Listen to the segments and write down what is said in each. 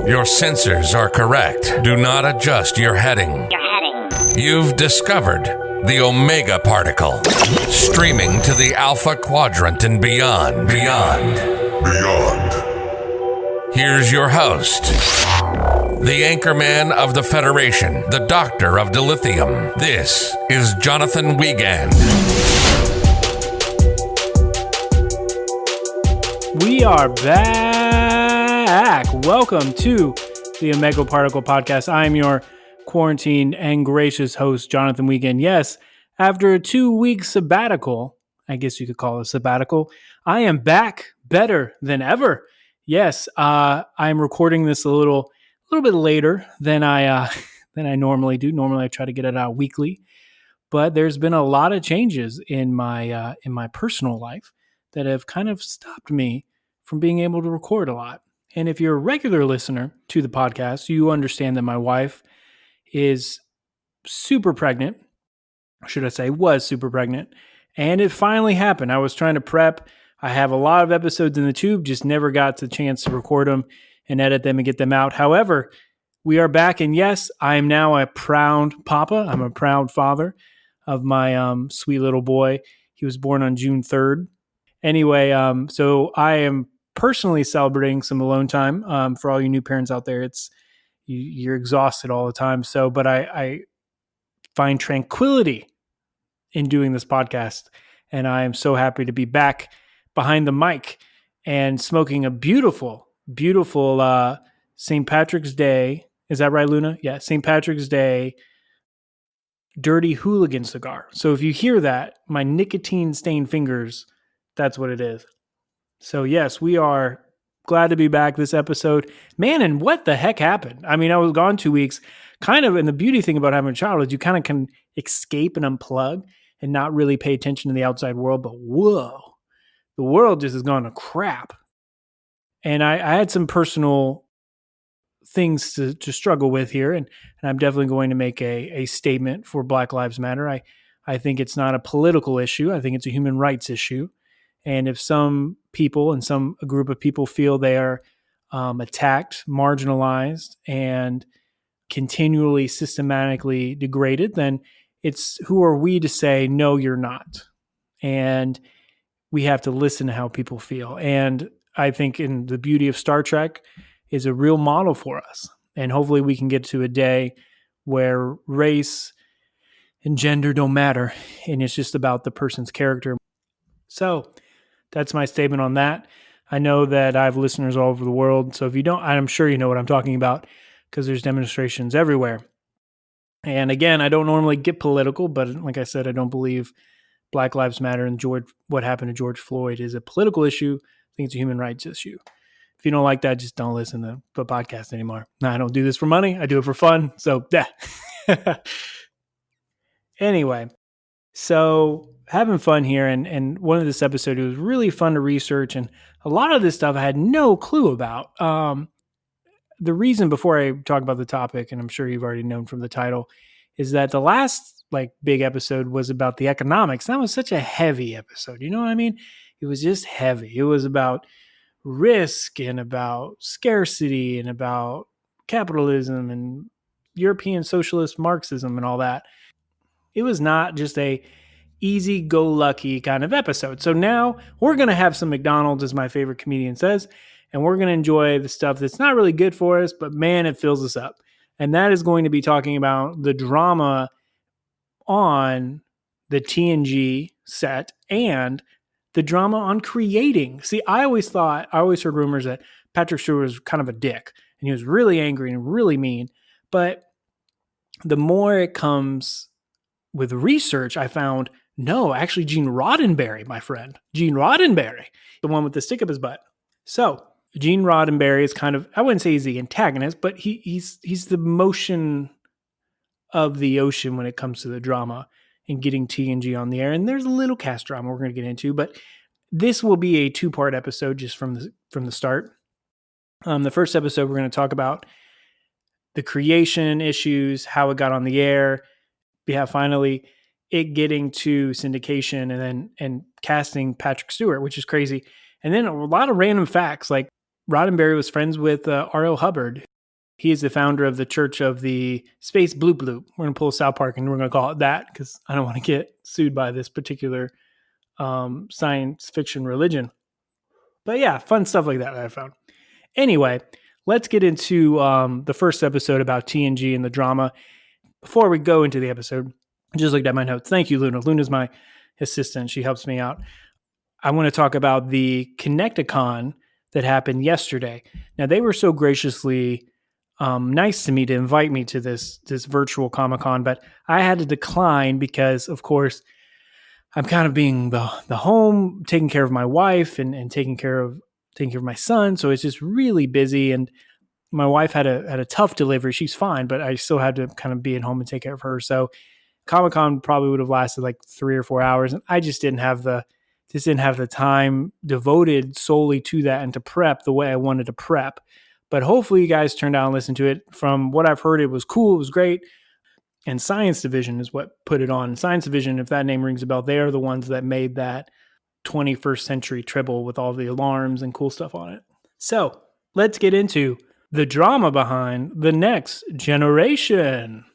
Your sensors are correct. Do not adjust your heading. You've discovered the Omega Particle, streaming to the Alpha Quadrant and beyond. Here's your host, the anchorman of the Federation, the Doctor of Dilithium. This is Jonathan Wiegand. We are back. Welcome to the Omega Particle Podcast. I am your quarantined and gracious host, Jonathan Wiegand. Yes, after a 2-week sabbatical, I guess you could call it a sabbatical, I am back better than ever. Yes, I'm recording this a little bit later than I normally do. Normally, I try to get it out weekly, but there's been a lot of changes in my personal life that have kind of stopped me from being able to record a lot. And if you're a regular listener to the podcast, you understand that my wife is super pregnant. Should I say was super pregnant? And it finally happened. I was trying to prep. I have a lot of episodes in the tube, just never got the chance to record them and edit them and get them out. However, we are back. And yes, I am now a proud papa. I'm a proud father of my sweet little boy. He was born on June 3rd. Anyway, so I am personally celebrating some alone time. For all you new parents out there, you're exhausted all the time. So, but I find tranquility in doing this podcast, and I am so happy to be back behind the mic and smoking a beautiful St. Patrick's Day. Is that right, Luna? Yeah, St. Patrick's Day Dirty Hooligan cigar. So if you hear that, my nicotine-stained fingers, that's what it is. So yes, we are glad to be back this episode. Man, and what the heck happened? I mean, I was gone 2 weeks, kind of, and the beauty thing about having a child is you kind of can escape and unplug and not really pay attention to the outside world, but whoa, the world just has gone to crap. And I had some personal things to struggle with here, and I'm definitely going to make a statement for Black Lives Matter. I think it's not a political issue. I think it's a human rights issue. And if some people and a group of people feel they are attacked, marginalized, and continually systematically degraded, then who are we to say, no, you're not? And we have to listen to how people feel. And I think in the beauty of Star Trek is a real model for us. And hopefully we can get to a day where race and gender don't matter. And it's just about the person's character. So that's my statement on that. I know that I have listeners all over the world. So if you don't, I'm sure you know what I'm talking about because there's demonstrations everywhere. And again, I don't normally get political, but like I said, I don't believe Black Lives Matter and what happened to George Floyd is a political issue. I think it's a human rights issue. If you don't like that, just don't listen to the podcast anymore. No, I don't do this for money. I do it for fun. So yeah. Anyway, so having fun here. And one of this episode, it was really fun to research. And a lot of this stuff I had no clue about. The reason, before I talk about the topic, and I'm sure you've already known from the title, is that the last big episode was about the economics. That was such a heavy episode. You know what I mean? It was just heavy. It was about risk and about scarcity and about capitalism and European socialist Marxism and all that. It was not just a easy-go-lucky kind of episode. So now we're going to have some McDonald's, as my favorite comedian says, and we're going to enjoy the stuff that's not really good for us, but man, it fills us up. And that is going to be talking about the drama on the TNG set and the drama on creating. See, I always heard rumors that Patrick Stewart was kind of a dick and he was really angry and really mean. But the more it comes with research, I found, no, actually Gene Roddenberry, my friend, Gene Roddenberry, the one with the stick up his butt. So Gene Roddenberry is kind of, I wouldn't say he's the antagonist, but he's the motion of the ocean when it comes to the drama and getting TNG on the air. And there's a little cast drama we're going to get into, but this will be a 2-part episode just from the start. The first episode, we're going to talk about the creation issues, how it got on the air. We have finally it getting to syndication and casting Patrick Stewart, which is crazy. And then a lot of random facts, like Roddenberry was friends with R.L. Hubbard, He is the founder of the Church of the Space Bloop Bloop. We're going to pull South Park and we're going to call it that because I don't want to get sued by this particular science fiction religion. But yeah, fun stuff like that I found. Anyway, let's get into the first episode about TNG and the drama. Before we go into the episode, I just looked at my notes. Thank you, Luna. Luna's my assistant. She helps me out. I want to talk about the Connecticon that happened yesterday. Now, they were so graciously nice to me to invite me to this virtual Comic-Con, but I had to decline because, of course, I'm kind of being the home, taking care of my wife and taking care of my son. So it's just really busy. And my wife had a tough delivery. She's fine, but I still had to kind of be at home and take care of her. So Comic-Con probably would have lasted like 3 or 4 hours. And I just didn't have the time devoted solely to that and to prep the way I wanted to prep. But hopefully you guys turned out and listened to it. From what I've heard, it was cool. It was great. And Science Division is what put it on. Science Division, if that name rings a bell, they are the ones that made that 21st century Tribble with all the alarms and cool stuff on it. So let's get into the drama behind The Next Generation.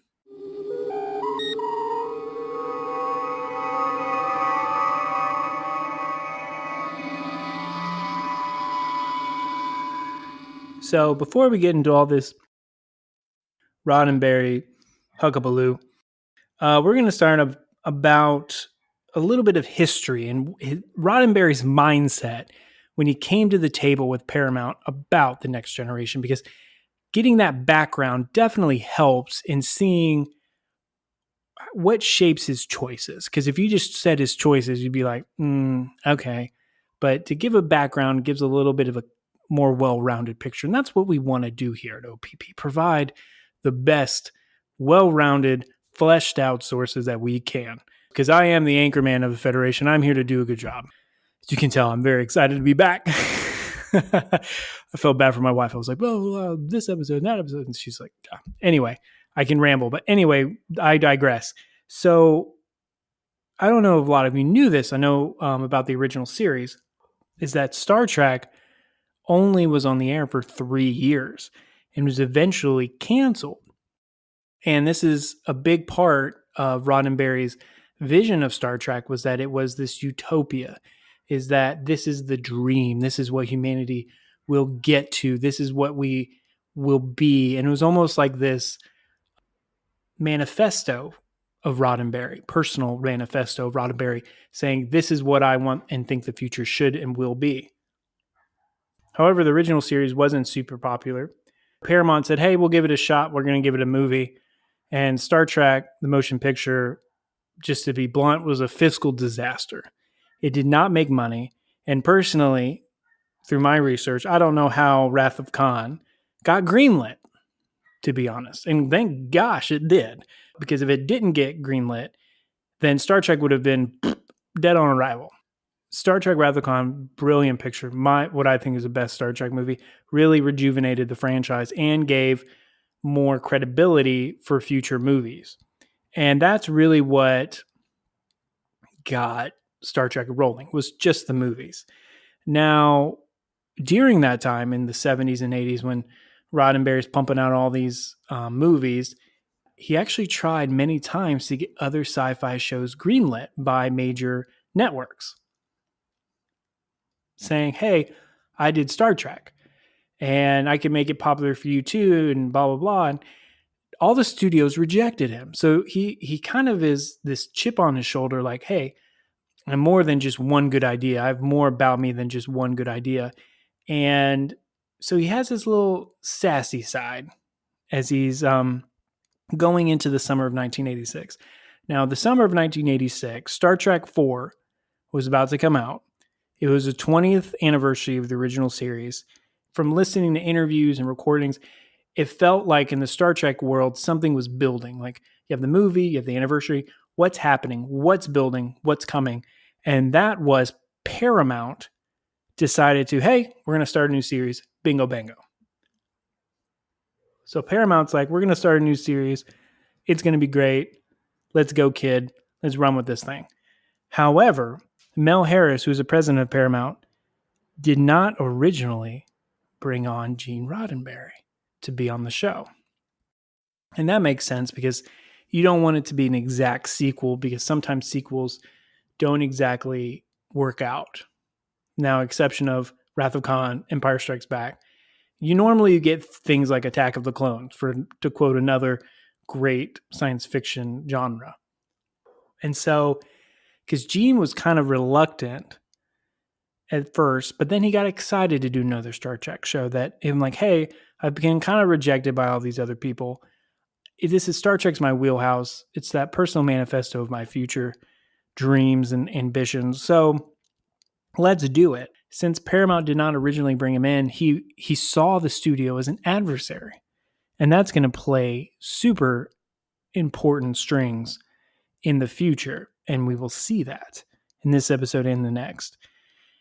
So before we get into all this Roddenberry huckabaloo, we're going to start about a little bit of history and Roddenberry's mindset when he came to the table with Paramount about The Next Generation, because getting that background definitely helps in seeing what shapes his choices. Because if you just said his choices, you'd be like, okay. But to give a background gives a little bit of a more well-rounded picture. And that's what we want to do here at OPP. Provide the best, well-rounded, fleshed out sources that we can. Because I am the anchorman of the Federation. I'm here to do a good job. As you can tell, I'm very excited to be back. I felt bad for my wife. I was like, well, this episode and that episode. And she's like, anyway, I can ramble. But anyway, I digress. So I don't know if a lot of you knew this. I know about the original series, is that Star Trek only was on the air for 3 years and was eventually canceled. And this is a big part of Roddenberry's vision of Star Trek, was that it was this utopia, is that this is the dream. This is what humanity will get to. This is what we will be. And it was almost like this manifesto of Roddenberry, personal manifesto of Roddenberry, saying this is what I want and think the future should and will be. However, the original series wasn't super popular. Paramount said, hey, we'll give it a shot. We're going to give it a movie. And Star Trek, the motion picture, just to be blunt, was a fiscal disaster. It did not make money. And personally, through my research, I don't know how Wrath of Khan got greenlit, to be honest. And thank gosh it did. Because if it didn't get greenlit, then Star Trek would have been dead on arrival. Star Trek Wrath of Khan, brilliant picture. What I think is the best Star Trek movie. Really rejuvenated the franchise and gave more credibility for future movies. And that's really what got Star Trek rolling, was just the movies. Now, during that time in the 70s and 80s, when Roddenberry's pumping out all these movies, he actually tried many times to get other sci-fi shows greenlit by major networks, saying, hey, I did Star Trek and I can make it popular for you too, and blah, blah, blah. And all the studios rejected him. So he kind of is this chip on his shoulder, like, hey, I'm more than just one good idea. I have more about me than just one good idea. And so he has this little sassy side as he's going into the summer of 1986. Now, the summer of 1986, Star Trek 4 was about to come out. It was the 20th anniversary of the original series. From listening to interviews and recordings, it felt like in the Star Trek world, something was building. Like, you have the movie, you have the anniversary. What's happening? What's building? What's coming? And that was Paramount decided to, hey, we're going to start a new series. Bingo, bango. So Paramount's like, we're going to start a new series. It's going to be great. Let's go, kid. Let's run with this thing. However, Mel Harris, who's the president of Paramount, did not originally bring on Gene Roddenberry to be on the show. And that makes sense because you don't want it to be an exact sequel, because sometimes sequels don't exactly work out. Now, exception of Wrath of Khan, Empire Strikes Back. You normally get things like Attack of the Clones, to quote another great science fiction genre. And so, because Gene was kind of reluctant at first, but then he got excited to do another Star Trek show that I'm like, hey, I've been kind of rejected by all these other people. This is Star Trek's my wheelhouse. It's that personal manifesto of my future dreams and ambitions. So let's do it. Since Paramount did not originally bring him in, he saw the studio as an adversary. And that's going to play super important strings in the future. And we will see that in this episode and the next.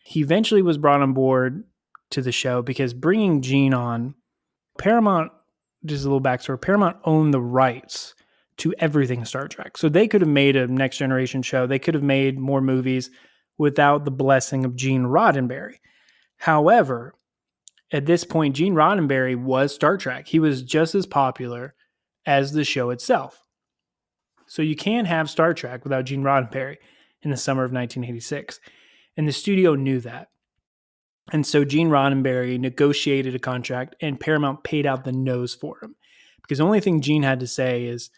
He eventually was brought on board to the show because bringing Gene on, Paramount, just a little backstory, Paramount owned the rights to everything Star Trek. So they could have made a Next Generation show. They could have made more movies without the blessing of Gene Roddenberry. However, at this point, Gene Roddenberry was Star Trek. He was just as popular as the show itself. So you can't have Star Trek without Gene Roddenberry in the summer of 1986. And the studio knew that. And so Gene Roddenberry negotiated a contract and Paramount paid out the nose for him. Because the only thing Gene had to say is,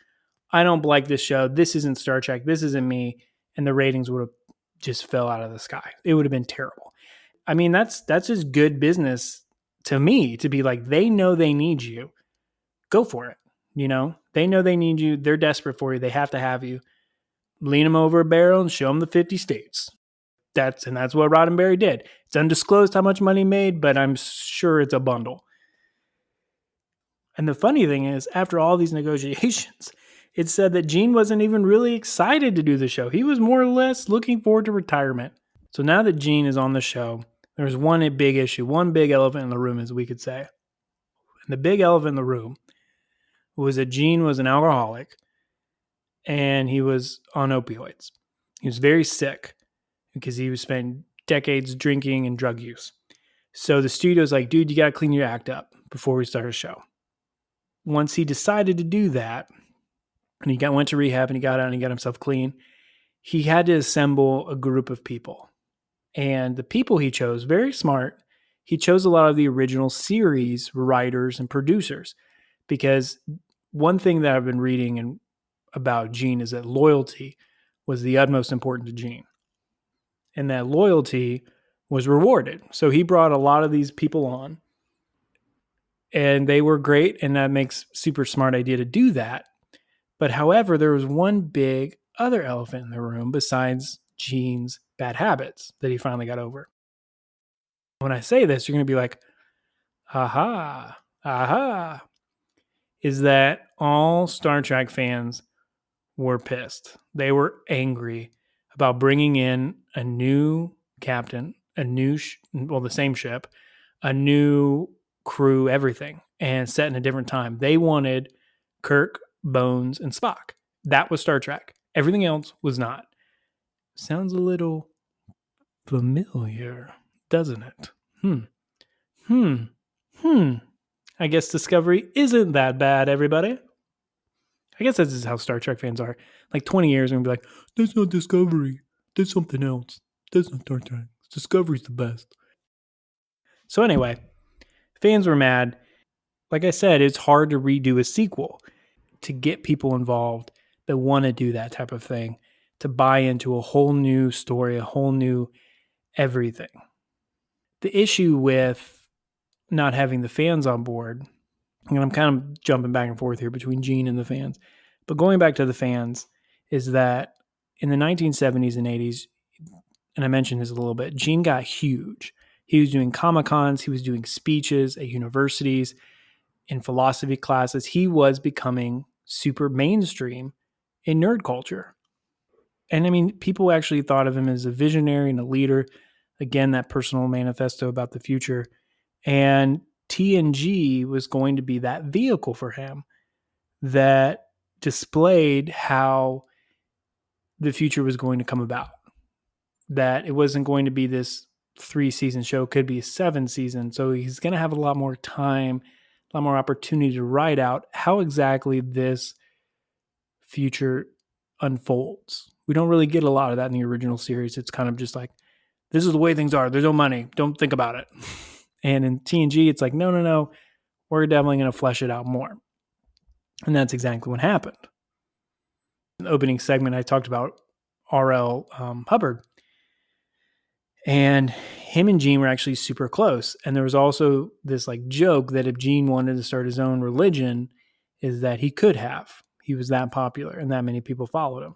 I don't like this show. This isn't Star Trek. This isn't me. And the ratings would have just fell out of the sky. It would have been terrible. I mean, that's just good business to me, to be like, they know they need you. Go for it. You know, they know they need you. They're desperate for you. They have to have you. Lean them over a barrel and show them the 50 states. That's what Roddenberry did. It's undisclosed how much money he made, but I'm sure it's a bundle. And the funny thing is, after all these negotiations, it said that Gene wasn't even really excited to do the show. He was more or less looking forward to retirement. So now that Gene is on the show, there's one big issue, one big elephant in the room, as we could say. And the big elephant in the room was that Gene was an alcoholic and he was on opioids. He was very sick because he was spent decades drinking and drug use. So the studio's like, dude, you got to clean your act up before we start a show. Once he decided to do that, and he went to rehab and he got out and he got himself clean, he had to assemble a group of people. And the people he chose, very smart, he chose a lot of the original series writers and producers. Because one thing that I've been reading about Gene is that loyalty was the utmost important to Gene. And that loyalty was rewarded. So he brought a lot of these people on. And they were great. And that makes super smart idea to do that. But however, there was one big other elephant in the room besides Gene's bad habits that he finally got over. When I say this, you're going to be like, aha, is that all Star Trek fans were pissed. They were angry about bringing in a new captain, the same ship, a new crew, everything, and set in a different time. They wanted Kirk, Bones, and Spock. That was Star Trek. Everything else was not. Sounds a little familiar, doesn't it? I guess Discovery isn't that bad, everybody. I guess this is how Star Trek fans are. Like 20 years, we're going to be like, that's not Discovery. That's something else. That's not Star Trek. Discovery's the best. So anyway, fans were mad. Like I said, it's hard to redo a sequel, to get people involved that want to do that type of thing, to buy into a whole new story, a whole new everything. The issue with not having the fans on board, and I'm kind of jumping back and forth here between Gene and the fans, but going back to the fans, is that in the 1970s and 80s, and I mentioned this a little bit, Gene got huge. He was doing Comic-Cons, he was doing speeches at universities, in philosophy classes. He was becoming super mainstream in nerd culture. And I mean, people actually thought of him as a visionary and a leader. Again, that personal manifesto about the future. And TNG was going to be that vehicle for him that displayed how the future was going to come about. That it wasn't going to be this 3-season show, it could be a 7-season. So he's going to have a lot more time, a lot more opportunity to write out how exactly this future unfolds. We don't really get a lot of that in the original series. It's kind of just like, this is the way things are. There's no money. Don't think about it. And in TNG, it's like, no. We're definitely going to flesh it out more. And that's exactly what happened. In the opening segment, I talked about R.L. Hubbard. And him and Gene were actually super close. And there was also this like joke that if Gene wanted to start his own religion, is that he could have. He was that popular and that many people followed him,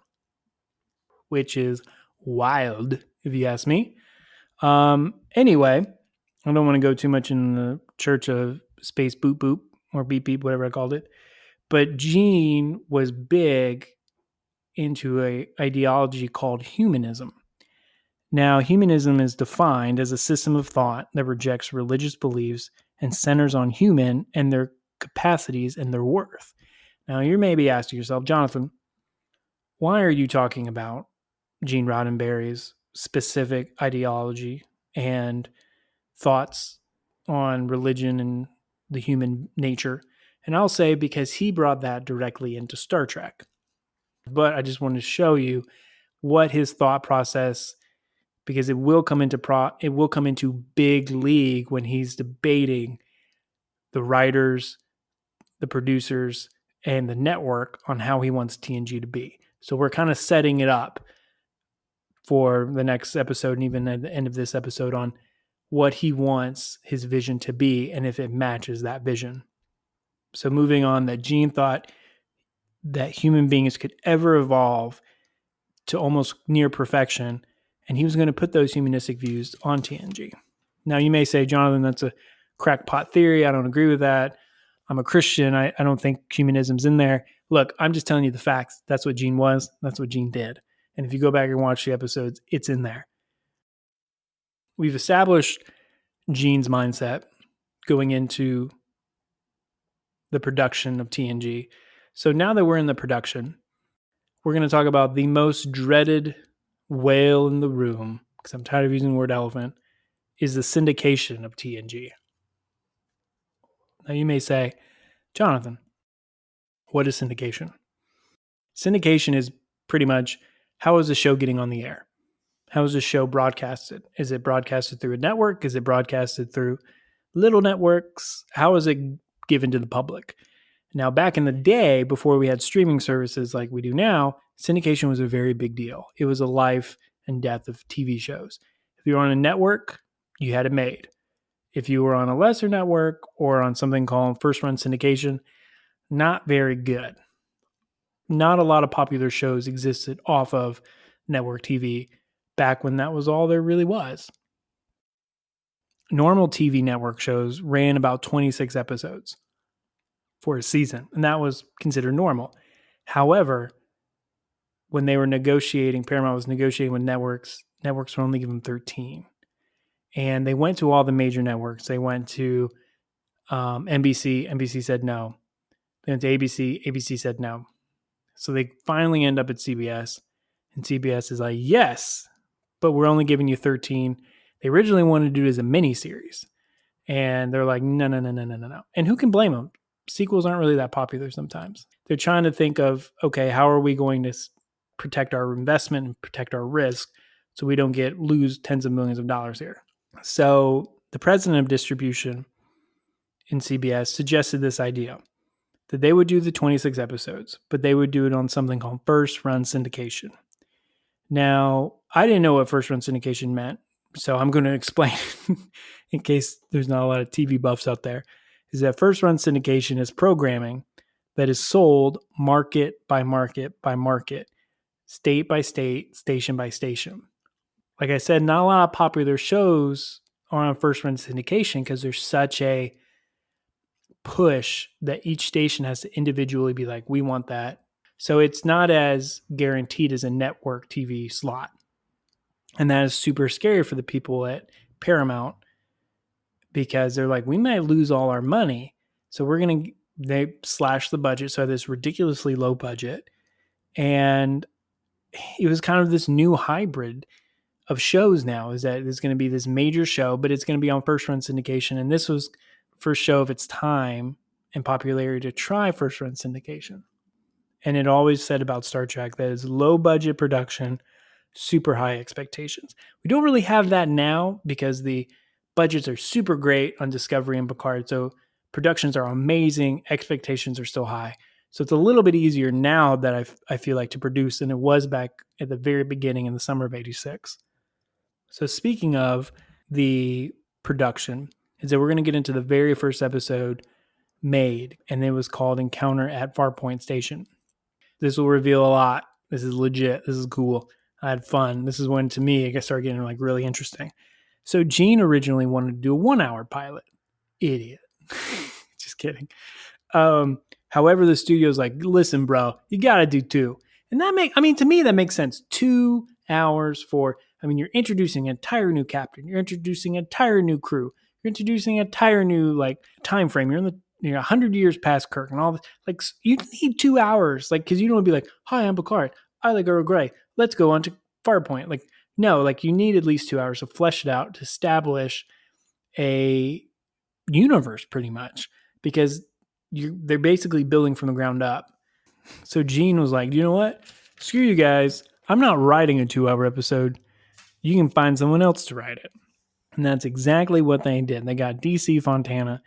which is wild, if you ask me. Anyway, I don't want to go too much in the church of space boop boop or beep beep, whatever I called it. But Gene was big into an ideology called humanism. Now, humanism is defined as a system of thought that rejects religious beliefs and centers on human and their capacities and their worth. Now, you may be asking yourself, Jonathan, why are you talking about Gene Roddenberry's specific ideology and thoughts on religion and the human nature? And I'll say because he brought that directly into Star Trek. But I just wanted to show you what his thought process, because it will come into big league when he's debating the writers, the producers, and the network on how he wants TNG to be. So we're kind of setting it up for the next episode and even at the end of this episode on what he wants his vision to be and if it matches that vision. So moving on, that Gene thought that human beings could ever evolve to almost near perfection, and he was going to put those humanistic views on TNG. Now, you may say, Jonathan, that's a crackpot theory. I don't agree with that. I'm a Christian. I don't think humanism's in there. Look, I'm just telling you the facts. That's what Gene was. That's what Gene did. And if you go back and watch the episodes, it's in there. We've established Gene's mindset going into the production of TNG. So now that we're in the production, we're going to talk about the most dreaded whale in the room, because I'm tired of using the word elephant, is the syndication of TNG. Now you may say, Jonathan, what is syndication? Syndication is pretty much, how is the show getting on the air? How is the show broadcasted? Is it broadcasted through a network? Is it broadcasted through little networks? How is it given to the public? Now, back in the day, before we had streaming services like we do now, syndication was a very big deal. It was a life and death of TV shows. If you were on a network, you had it made. If you were on a lesser network or on something called first run syndication, not very good. Not a lot of popular shows existed off of network TV back when that was all there really was. Normal TV network shows ran about 26 episodes for a season, and that was considered normal. However, when they were negotiating, Paramount was negotiating with networks were only given 13. And they went to all the major networks. They went to NBC. NBC said no. They went to ABC. ABC said no. So they finally end up at CBS. And CBS is like, yes, but we're only giving you 13. They originally wanted to do it as a mini series. And they're like, no. And who can blame them? Sequels aren't really that popular sometimes. They're trying to think of, okay, how are we going to protect our investment and protect our risk so we don't lose tens of millions of dollars here. So the president of distribution in CBS suggested this idea that they would do the 26 episodes, but they would do it on something called first run syndication. Now, I didn't know what first run syndication meant, so I'm going to explain in case there's not a lot of TV buffs out there, is that first run syndication is programming that is sold market by market by market, state by state, station by station. Like I said, not a lot of popular shows are on first run syndication because there's such a push that each station has to individually be like, we want that. So it's not as guaranteed as a network TV slot. And that is super scary for the people at Paramount because they're like, we might lose all our money. So they slash the budget. So this ridiculously low budget. And it was kind of this new hybrid of shows now, is that there's going to be this major show, but it's going to be on first run syndication. And this was first show of its time and popularity to try first run syndication. And it always said about Star Trek that it's low budget production, super high expectations. We don't really have that now because the budgets are super great on Discovery and Picard. So productions are amazing. Expectations are still high. So it's a little bit easier now that I feel like to produce than it was back at the very beginning in the summer of 86. So speaking of the production, is that we're going to get into the very first episode made, and it was called Encounter at Farpoint Station. This will reveal a lot. This is legit. This is cool. I had fun. This is when, to me, it started getting like really interesting. So Gene originally wanted to do a 1 hour pilot. Idiot. Just kidding. However, the studio's like, listen, bro, you got to do 2. And to me, that makes sense. 2 hours for, you're introducing an entire new captain. You're introducing an entire new crew. You're introducing an entire new like time frame. You're in the 100 years past Kirk and all this. Like, you need 2 hours, like, because you don't want to be like, hi, I'm Picard. I like Earl Grey. Let's go on to Farpoint. Like, no, like you need at least 2 hours to flesh it out, to establish a universe pretty much, because they're basically building from the ground up. So Gene was like, you know what? Screw you guys. I'm not writing a 2 hour episode. You can find someone else to write it. And that's exactly what they did. They got DC Fontana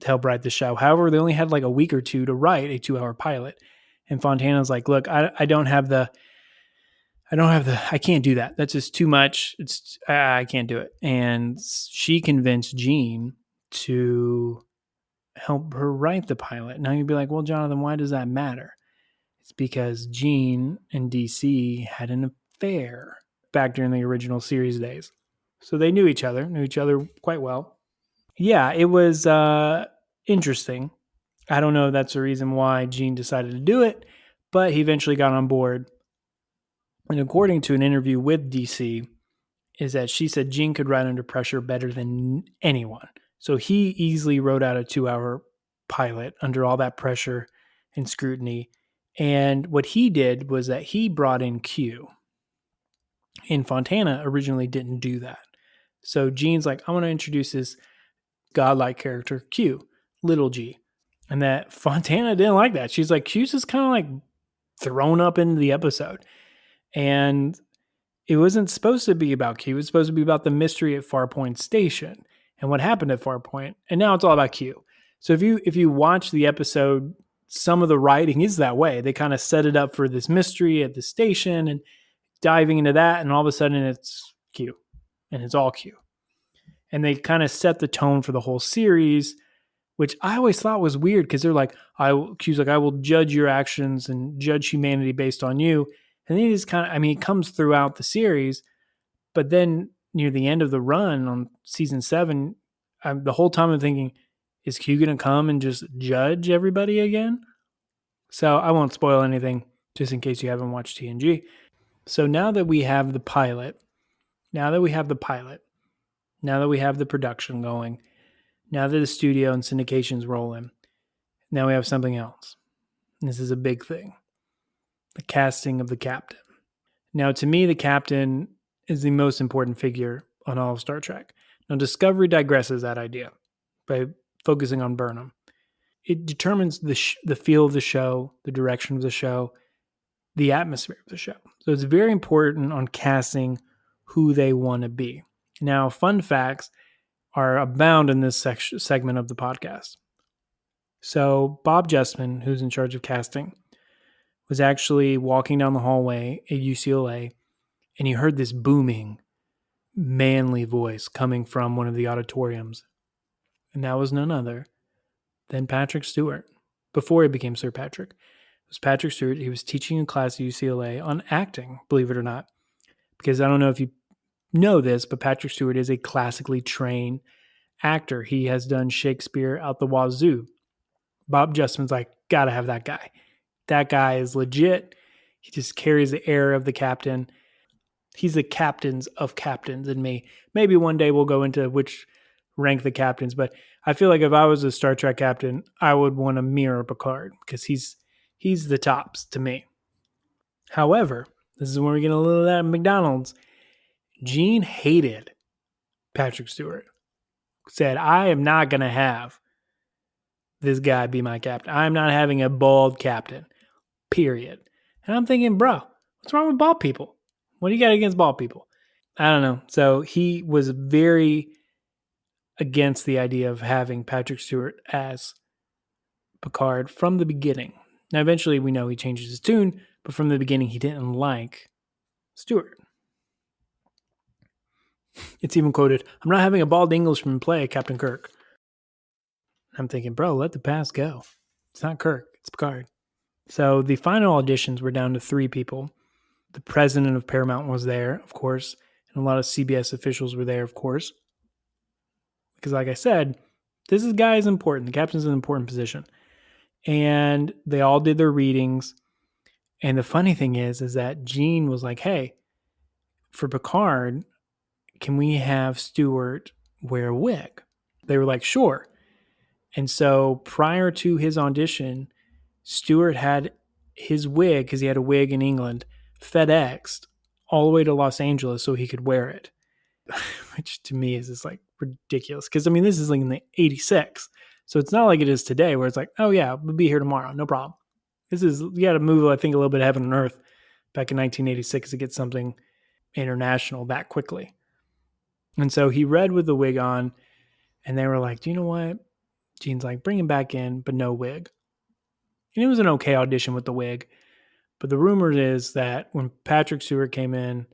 to help write the show. However, they only had like a week or two to write a 2 hour pilot. And Fontana's like, look, I can't do that. That's just too much. I can't do it. And she convinced Gene to help her write the pilot. Now you'd be like, well, Jonathan, why does that matter? It's because Gene and DC had an affair back during the original series days. So they knew each other quite well. Yeah, it was interesting. I don't know if that's the reason why Gene decided to do it, but he eventually got on board. And according to an interview with DC, is that she said Gene could write under pressure better than anyone. So he easily wrote out a 2 hour pilot under all that pressure and scrutiny. And what he did was that he brought in Q. And Fontana originally didn't do that. So Gene's like, I want to introduce this godlike character, Q, little g. And that Fontana didn't like that. She's like, Q's just kind of like thrown up into the episode. And it wasn't supposed to be about Q. It was supposed to be about the mystery at Farpoint Station and what happened at Farpoint. And now it's all about Q. So if you watch the episode, some of the writing is that way. They kind of set it up for this mystery at the station and diving into that. And all of a sudden it's Q. And it's all Q. And they kind of set the tone for the whole series, which I always thought was weird because they're like, Q's like, I will judge your actions and judge humanity based on you. And then he just kind of, it comes throughout the series, but then near the end of the run on season 7, the whole time I'm thinking, is Q going to come and just judge everybody again? So I won't spoil anything just in case you haven't watched TNG. So now that we have the pilot, now that we have the production going, now that the studio and syndication's rolling, now we have something else. And this is a big thing. The casting of the captain. Now, to me, the captain is the most important figure on all of Star Trek. Now, Discovery digresses that idea by focusing on Burnham. It determines the feel of the show, the direction of the show, the atmosphere of the show. So it's very important on casting who they want to be. Now, fun facts are abound in this segment of the podcast. So Bob Justman, who's in charge of casting, was actually walking down the hallway at UCLA, and he heard this booming, manly voice coming from one of the auditoriums. And that was none other than Patrick Stewart. Before he became Sir Patrick, it was Patrick Stewart. He was teaching a class at UCLA on acting, believe it or not. Because I don't know if you know this, but Patrick Stewart is a classically trained actor. He has done Shakespeare out the wazoo. Bob Justman's like, gotta have that guy. That guy is legit. He just carries the air of the captain. He's the captains of captains in me. Maybe one day we'll go into which rank the captains, but I feel like if I was a Star Trek captain, I would want to mirror Picard because he's the tops to me. However, this is where we get a little of that McDonald's. Gene hated Patrick Stewart. Said, I am not going to have this guy be my captain. I'm not having a bald captain, period. And I'm thinking, bro, what's wrong with bald people? What do you got against bald people? I don't know. So he was very against the idea of having Patrick Stewart as Picard from the beginning. Now, eventually we know he changes his tune, but from the beginning he didn't like Stewart. It's even quoted, I'm not having a bald Englishman play Captain Kirk. I'm thinking, bro, let the past go. It's not Kirk, it's Picard. So the final auditions were down to 3 people. The president of Paramount was there, of course, and a lot of CBS officials were there, of course. Because like I said, this guy is important. The captain's an important position. And they all did their readings. And the funny thing is that Gene was like, hey, for Picard, can we have Stewart wear a wig? They were like, sure. And so prior to his audition, Stewart had his wig, because he had a wig in England, FedExed all the way to Los Angeles so he could wear it. Which to me is just like ridiculous. Because I mean, this is like in the 86. So it's not like it is today where it's like, oh yeah, we'll be here tomorrow. No problem. This is, you got to move, I think, a little bit of heaven and earth back in 1986 to get something international that quickly. And so he read with the wig on, and they were like, do you know what? Gene's like, bring him back in, but no wig. And it was an okay audition with the wig. But the rumor is that when Patrick Stewart came in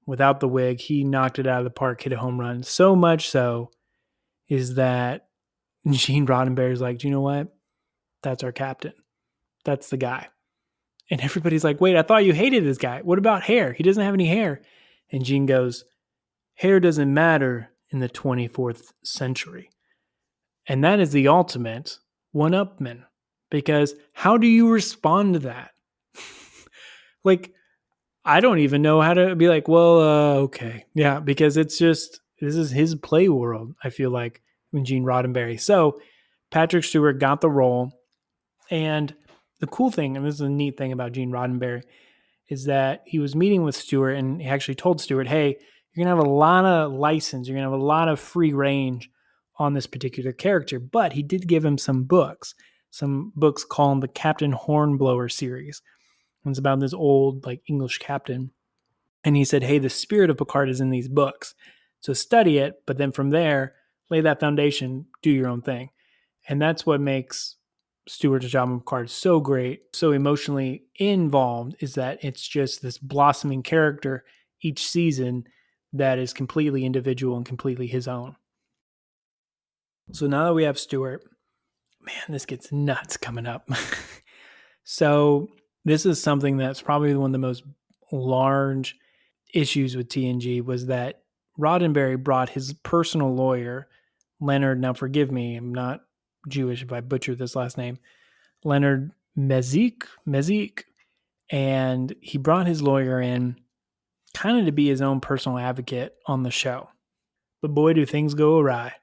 without the wig, he knocked it out of the park, hit a home run. So much so is that Gene Roddenberry's like, do you know what? That's our captain. That's the guy. And everybody's like, wait, I thought you hated this guy. What about hair? He doesn't have any hair. And Gene goes, hair doesn't matter in the 24th century. And that is the ultimate one-upman. Because how do you respond to that? Like, I don't even know how to be like, well, okay. Yeah, because it's just, this is his play world, I feel like, when Gene Roddenberry. So Patrick Stewart got the role. And the cool thing, and this is a neat thing about Gene Roddenberry, is that he was meeting with Stewart and he actually told Stewart, hey, you're going to have a lot of license. You're going to have a lot of free range on this particular character. But he did give him some books called the Captain Hornblower series. It's about this old like English captain. And he said, hey, the spirit of Picard is in these books. So study it, but then from there, lay that foundation, do your own thing. And that's what makes Stewart's job on Picard so great, so emotionally involved, is that it's just this blossoming character each season that is completely individual and completely his own. So now that we have Stewart, man, this gets nuts coming up. So this is something that's probably one of the most large issues with TNG, was that Roddenberry brought his personal lawyer, Leonard, now forgive me, I'm not Jewish if I butcher this last name, Leonard Mezack, and he brought his lawyer in kind of to be his own personal advocate on the show. But boy, do things go awry.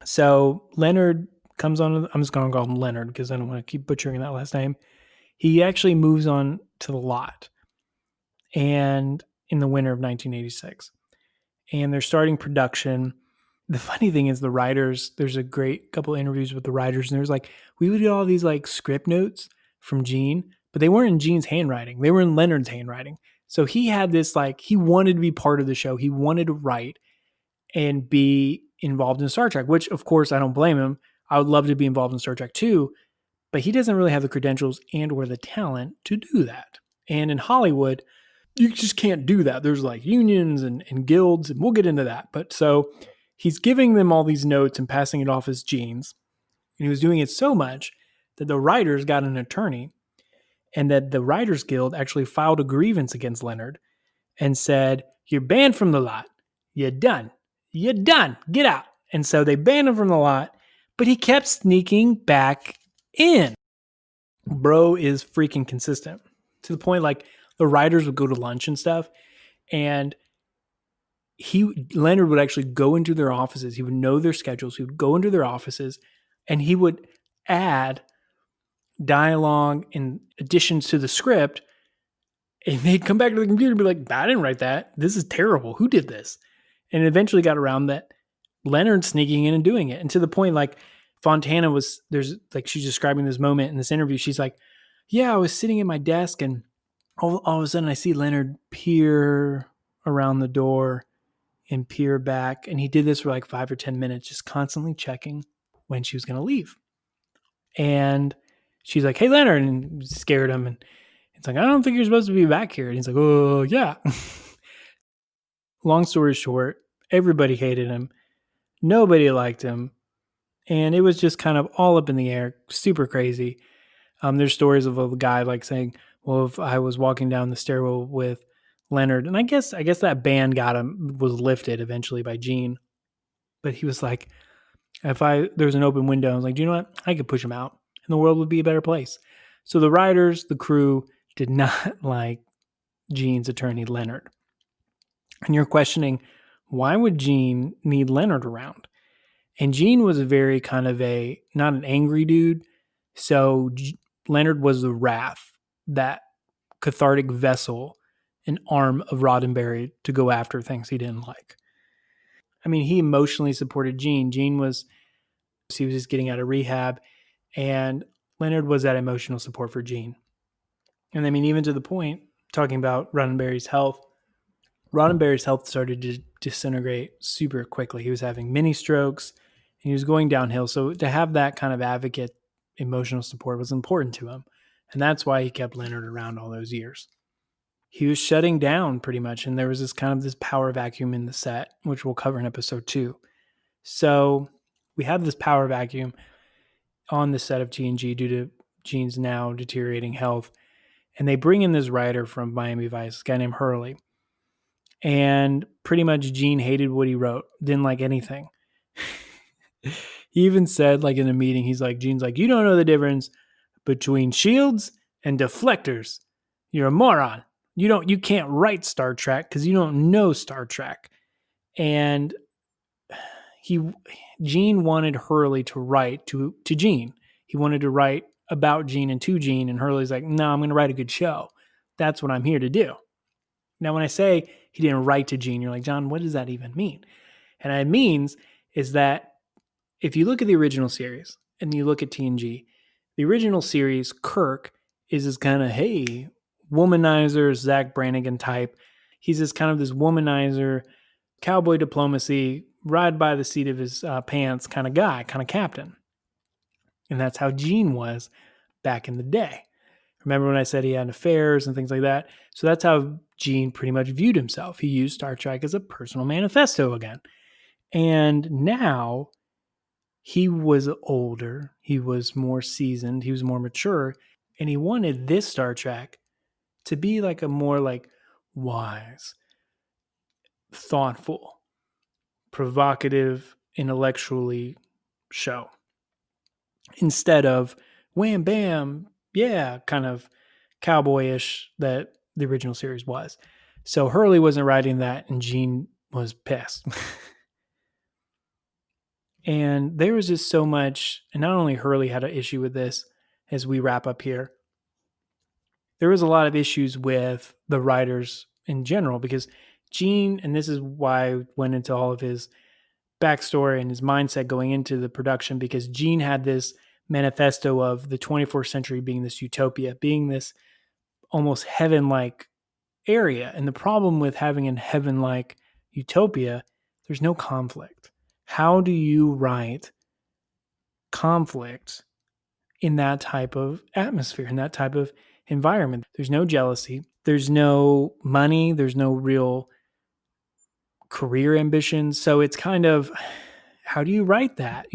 So Leonard comes on, I'm just going to call him Leonard because I don't want to keep butchering that last name. He actually moves on to the lot, and in the winter of 1986. And they're starting production. The funny thing is the writers, there's a great couple of interviews with the writers, and there's like, we would get all these like script notes from Gene, but they weren't in Gene's handwriting. They were in Leonard's handwriting. So he had this like, he wanted to be part of the show. He wanted to write and be involved in Star Trek, which of course I don't blame him. I would love to be involved in Star Trek too, but he doesn't really have the credentials and or the talent to do that. And in Hollywood, you just can't do that. There's like unions and guilds, and we'll get into that. But so he's giving them all these notes and passing it off as Gene's. And he was doing it so much that the writers got an attorney, and that the Writers Guild actually filed a grievance against Leonard and said, you're banned from the lot. You're done. You're done. Get out. And so they banned him from the lot, but he kept sneaking back in. Bro is freaking consistent to the point like the writers would go to lunch and stuff, and Leonard would actually go into their offices. He would know their schedules. He would go into their offices, and he would add dialogue and additions to the script, and they'd come back to the computer and be like, I didn't write that. This is terrible. Who did this? And it eventually got around that Leonard sneaking in and doing it. And to the point, like, Fontana she's describing this moment in this interview. She's like, yeah, I was sitting at my desk and all of a sudden I see Leonard peer around the door and peer back. And he did this for like 5 or 10 minutes, just constantly checking when she was going to leave. And she's like, hey, Leonard, and scared him. And it's like, I don't think you're supposed to be back here. And he's like, oh, yeah. Long story short, everybody hated him. Nobody liked him. And it was just kind of all up in the air, super crazy. There's stories of a guy like saying, well, if I was walking down the stairwell with Leonard, and I guess that ban was lifted eventually by Gene. But he was like, there's an open window, I was like, do you know what? I could push him out and the world would be a better place. So the writers, the crew did not like Gene's attorney, Leonard. And you're questioning, why would Gene need Leonard around? And Gene was a very kind of not an angry dude. So Leonard was the wrath, that cathartic vessel, an arm of Roddenberry to go after things he didn't like. I mean, he emotionally supported Gene. He was just getting out of rehab, and Leonard was that emotional support for Gene. And I mean, even to the point, talking about Roddenberry's health started to disintegrate super quickly. He was having mini strokes, and he was going downhill. So to have that kind of advocate emotional support was important to him. And that's why he kept Leonard around all those years. He was shutting down pretty much, and there was this power vacuum in the set, which we'll cover in episode 2. So we have this power vacuum on the set of TNG due to Gene's now deteriorating health. And they bring in this writer from Miami Vice, this guy named Hurley. And pretty much Gene hated what he wrote, didn't like anything. He even said, like in a meeting, Gene's like, you don't know the difference between shields and deflectors. You're a moron. You can't write Star Trek because you don't know Star Trek. And Gene wanted Hurley to write to Gene. He wanted to write about Gene and to Gene, and Hurley's like, no, I'm going to write a good show. That's what I'm here to do. Now, when I say he didn't write to Gene, you're like, John, what does that even mean? And it means is that if you look at the original series and you look at TNG, the original series, Kirk is this kind of, hey, womanizer, Zach Brannigan type. He's this kind of this womanizer, cowboy diplomacy, ride by the seat of his pants kind of guy, kind of captain. And that's how Gene was back in the day. Remember when I said he had affairs and things like that? So that's how Gene pretty much viewed himself. He used Star Trek as a personal manifesto again. And now he was older. He was more seasoned. He was more mature. And he wanted this Star Trek to be like a more like wise, thoughtful, provocative, intellectually show. Instead of wham, bam, yeah, kind of cowboyish that the original series was. So Hurley wasn't writing that, and Gene was pissed. And there was just so much, and not only Hurley had an issue with this as we wrap up here, there was a lot of issues with the writers in general, because Gene, and this is why I went into all of his backstory and his mindset going into the production, because Gene had this manifesto of the 24th century being this utopia, being this almost heaven-like area. And the problem with having a heaven-like utopia, there's no conflict. How do you write conflict in that type of atmosphere, in that type of environment? There's no jealousy. There's no money. There's no real career ambitions. So it's kind of, how do you write that?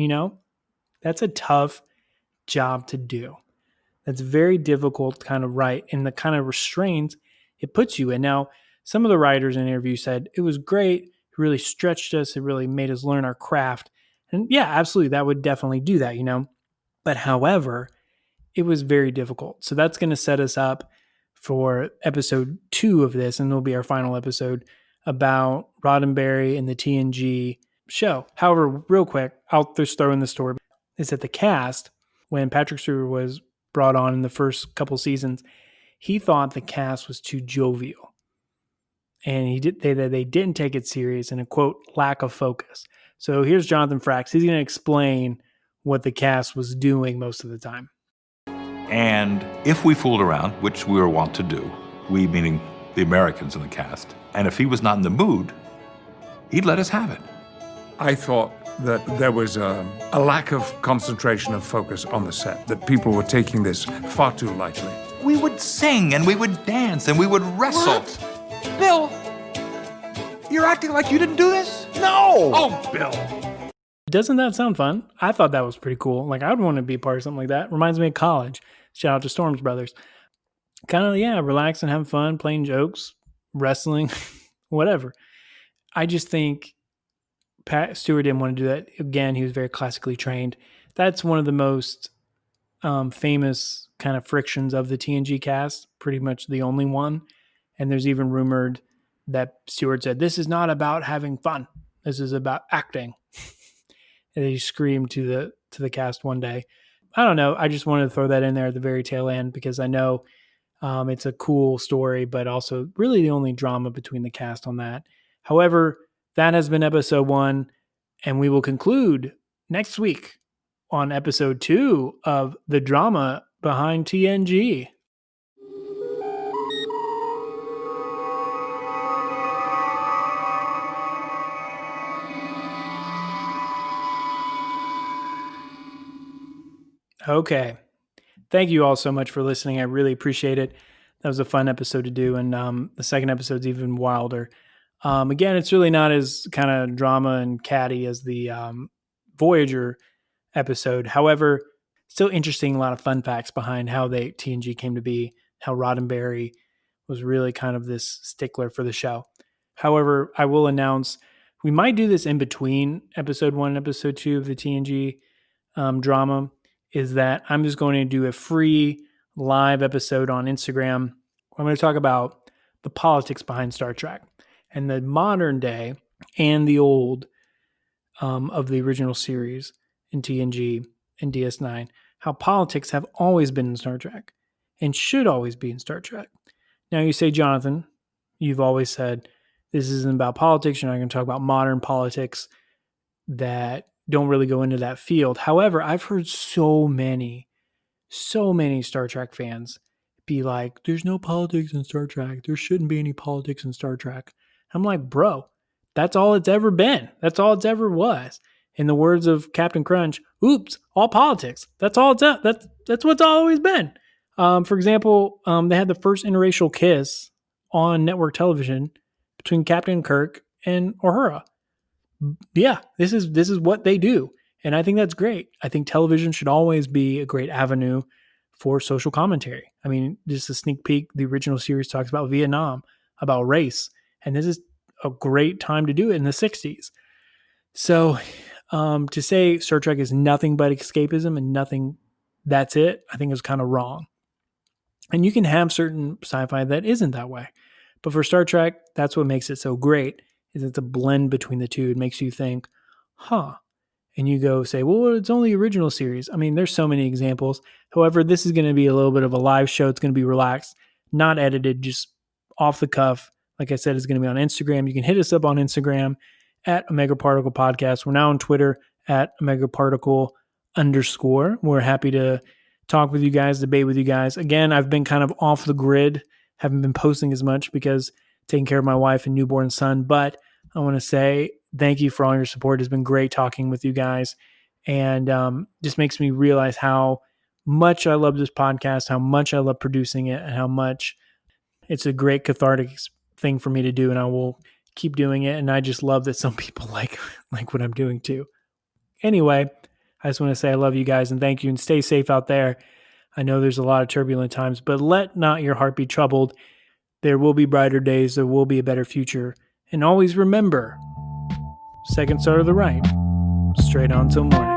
That's a tough job to do. That's very difficult to kind of write, and the kind of restraints it puts you in. Now, some of the writers in the interview said it was great. It really stretched us. It really made us learn our craft. And yeah, absolutely. That would definitely do that, But however, it was very difficult. So that's going to set us up for episode 2 of this, and it'll be our final episode about Roddenberry and the TNG show. However, real quick, I'll just throw in the story, is that the cast, when Patrick Stewart was brought on in the first couple seasons, he thought the cast was too jovial. And they didn't take it serious, and a quote, lack of focus. So here's Jonathan Frakes. He's going to explain what the cast was doing most of the time. And if we fooled around, which we were wont to do, we meaning the Americans in the cast, and if he was not in the mood, he'd let us have it. I thought that there was a lack of concentration of focus on the set, that people were taking this far too lightly. We would sing and we would dance and we would wrestle. What? Bill, you're acting like you didn't do this? No! Oh, Bill! Doesn't that sound fun? I thought that was pretty cool. Like, I would want to be a part of something like that. Reminds me of college. Shout out to Storms Brothers. Kind of, yeah, relaxing, having fun, playing jokes, wrestling, whatever. I just think Stewart didn't want to do that. Again, he was very classically trained. That's one of the most famous kind of frictions of the TNG cast, pretty much the only one. And there's even rumored that Stewart said, "This is not about having fun. This is about acting." And he screamed to the cast one day. I don't know. I just wanted to throw that in there at the very tail end because I know it's a cool story, but also really the only drama between the cast on that. However, that has been episode 1, and we will conclude next week on episode 2 of the drama behind TNG. Okay. Thank you all so much for listening. I really appreciate it. That was a fun episode to do, and the second episode's even wilder. Again, it's really not as kind of drama and catty as the Voyager episode. However, still interesting, a lot of fun facts behind how TNG came to be, how Roddenberry was really kind of this stickler for the show. However, I will announce we might do this in between episode 1 and episode 2 of the TNG drama, is that I'm just going to do a free live episode on Instagram. I'm going to talk about the politics behind Star Trek and the modern day and the old of the original series in TNG and DS9, how politics have always been in Star Trek and should always be in Star Trek. Now you say, Jonathan, you've always said this isn't about politics. You're not going to talk about modern politics that don't really go into that field. However, I've heard so many Star Trek fans be like, there's no politics in Star Trek. There shouldn't be any politics in Star Trek. I'm like, bro, that's all it's ever been. That's all it's ever was. In the words of Captain Crunch, oops, all politics. That's all that's what's always been. For example, they had the first interracial kiss on network television between Captain Kirk and Uhura. Yeah, this is what they do. And I think that's great. I think television should always be a great avenue for social commentary. I mean, just a sneak peek, the original series talks about Vietnam, about race. And this is a great time to do it in the 60s. So to say Star Trek is nothing but escapism and nothing, that's it, I think is kind of wrong. And you can have certain sci-fi that isn't that way. But for Star Trek, that's what makes it so great, is it's a blend between the two. It makes you think, huh. And you go say, well, it's only original series. I mean, there's so many examples. However, this is going to be a little bit of a live show. It's going to be relaxed, not edited, just off the cuff. Like I said, it's going to be on Instagram. You can hit us up on Instagram at Omega Particle Podcast. We're now on Twitter at Omega Particle _ We're happy to talk with you guys, debate with you guys. Again, I've been kind of off the grid, haven't been posting as much because taking care of my wife and newborn son. But I want to say thank you for all your support. It's been great talking with you guys. And just makes me realize how much I love this podcast, how much I love producing it, and how much it's a great cathartic thing for me to do. And I will keep doing it. And I just love that some people like what I'm doing too. Anyway, I just want to say I love you guys and thank you, and stay safe out there. I know there's a lot of turbulent times, but let not your heart be troubled. There will be brighter days. There will be a better future. And always remember, second star to the right, straight on till morning.